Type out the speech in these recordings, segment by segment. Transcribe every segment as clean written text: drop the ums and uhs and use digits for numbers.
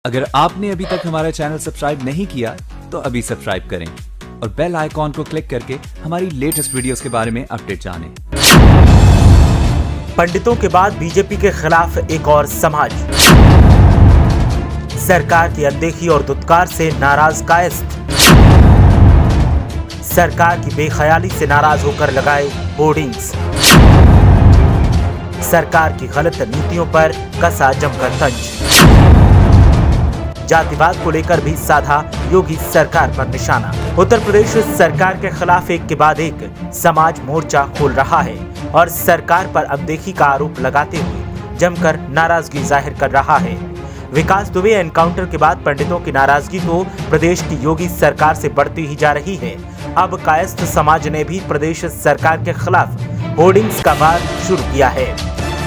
अगर आपने अभी तक हमारा चैनल सब्सक्राइब नहीं किया तो अभी सब्सक्राइब करें और बेल आइकॉन को क्लिक करके हमारी लेटेस्ट वीडियोस के बारे में अपडेट जानें। पंडितों के बाद बीजेपी के खिलाफ एक और समाज। सरकार की अनदेखी और दुत्कार से नाराज कायस्थ। सरकार की बेख्याली से नाराज होकर लगाए होर्डिंग्स। सरकार की गलत नीतियों पर कसा जमकर तंज। जातिवाद को लेकर भी साधा योगी सरकार पर निशाना। उत्तर प्रदेश सरकार के खिलाफ एक के बाद एक समाज मोर्चा खोल रहा है और सरकार पर अनदेखी का आरोप लगाते हुए जमकर नाराजगी जाहिर कर रहा है। विकास दुबे एनकाउंटर के बाद पंडितों की नाराजगी तो प्रदेश की योगी सरकार से बढ़ती ही जा रही है। अब कायस्थ समाज ने भी प्रदेश सरकार के खिलाफ होर्डिंग्स का वार शुरू किया है,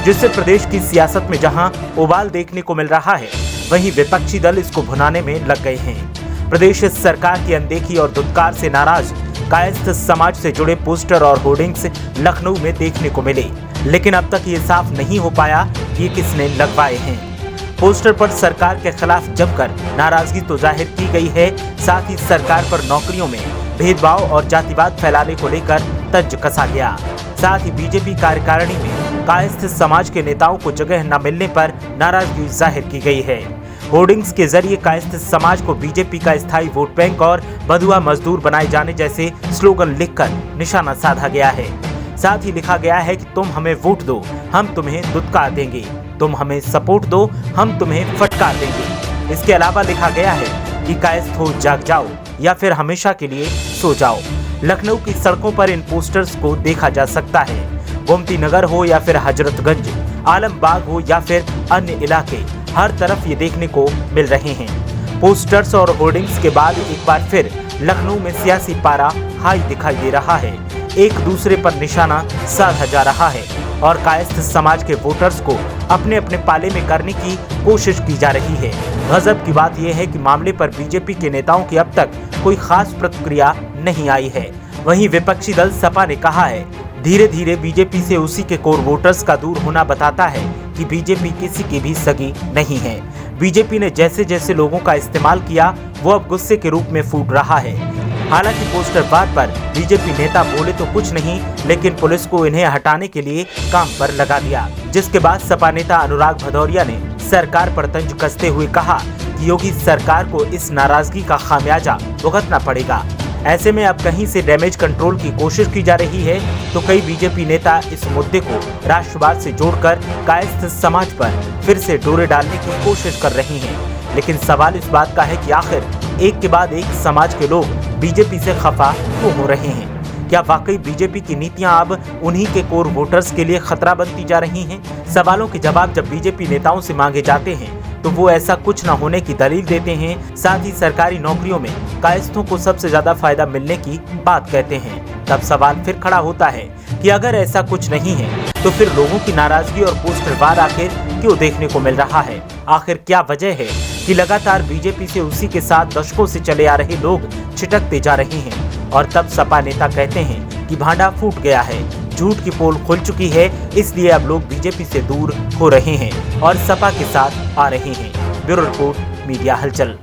जिससे प्रदेश की सियासत में जहां उबाल देखने को मिल रहा है, वहीं विपक्षी दल इसको भुनाने में लग गए हैं। प्रदेश सरकार की अनदेखी और दुत्कार से नाराज कायस्थ समाज से जुड़े पोस्टर और होर्डिंग्स लखनऊ में देखने को मिले, लेकिन अब तक ये साफ नहीं हो पाया कि किसने लगवाए हैं। पोस्टर पर सरकार के खिलाफ जमकर नाराजगी तो जाहिर की गई है, साथ ही सरकार पर नौकरियों में भेदभाव और जातिवाद फैलाने को लेकर तंज कसा गया। साथ ही बीजेपी कार्यकारिणी में कायस्थ समाज के नेताओं को जगह न मिलने पर नाराजगी जाहिर की गई है। होर्डिंग्स के जरिए कायस्थ समाज को बीजेपी का स्थायी वोट बैंक और बंधुआ मजदूर बनाए जाने जैसे स्लोगन लिखकर निशाना साधा गया है। साथ ही लिखा गया है कि तुम हमें वोट दो, हम तुम्हें दुत्कार देंगे, तुम हमें सपोर्ट दो, हम तुम्हें फटकार देंगे। इसके अलावा लिखा गया है कि कायस्थ हो जाग जाओ या फिर हमेशा के लिए सो जाओ। लखनऊ की सड़कों पर इन पोस्टर्स को देखा जा सकता है। गोमती नगर हो या फिर हजरतगंज, आलमबाग हो या फिर अन्य इलाके, हर तरफ ये देखने को मिल रहे हैं। पोस्टर्स और होर्डिंग्स के बाद एक बार फिर लखनऊ में सियासी पारा हाई दिखाई दे रहा है। एक दूसरे पर निशाना साधा जा रहा है और कायस्थ समाज के वोटर्स को अपने अपने पाले में करने की कोशिश की जा रही है। गजब की बात यह है कि मामले पर बीजेपी के नेताओं की अब तक कोई खास प्रतिक्रिया नहीं आई है। वहीं विपक्षी दल सपा ने कहा है, धीरे धीरे बीजेपी से उसी के कोर वोटर्स का दूर होना बताता है कि बीजेपी किसी की भी सगी नहीं है। बीजेपी ने जैसे जैसे लोगों का इस्तेमाल किया, वो अब गुस्से के रूप में फूट रहा है। हालांकि पोस्टर बार पर बीजेपी नेता बोले तो कुछ नहीं, लेकिन पुलिस को इन्हें हटाने के लिए काम पर लगा दिया, जिसके बाद सपा नेता अनुराग भदौरिया ने सरकार पर तंज कसते हुए कहा कि योगी सरकार को इस नाराजगी का खामियाजा भुगतना पड़ेगा। ऐसे में अब कहीं से डैमेज कंट्रोल की कोशिश की जा रही है, तो कई बीजेपी नेता इस मुद्दे को राष्ट्रवाद से जोड़कर कायस्थ समाज पर फिर से डोरे डालने की कोशिश कर रहे हैं। लेकिन सवाल इस बात का है कि आखिर एक के बाद एक समाज के लोग बीजेपी से खफा क्यों हो रहे हैं? क्या वाकई बीजेपी की नीतियां अब उन्हीं के कोर वोटर्स के लिए खतरा बनती जा रही हैं? सवालों के जवाब जब बीजेपी नेताओं से मांगे जाते हैं तो वो ऐसा कुछ न होने की दलील देते हैं। साथ ही सरकारी नौकरियों में कायस्थों को सबसे ज्यादा फायदा मिलने की बात कहते हैं। तब सवाल फिर खड़ा होता है कि अगर ऐसा कुछ नहीं है तो फिर लोगों की नाराजगी और पोस्टर वार आखिर क्यों देखने को मिल रहा है? आखिर क्या वजह है कि लगातार बीजेपी से उसी के साथ दशकों से चले आ रहे लोग छिटकते जा रहे हैं? और तब सपा नेता कहते हैं कि भांडा फूट गया है, झूठ की पोल खुल चुकी है, इसलिए अब लोग बीजेपी से दूर हो रहे हैं और सपा के साथ आ रहे हैं। ब्यूरो रिपोर्ट, मीडिया हलचल।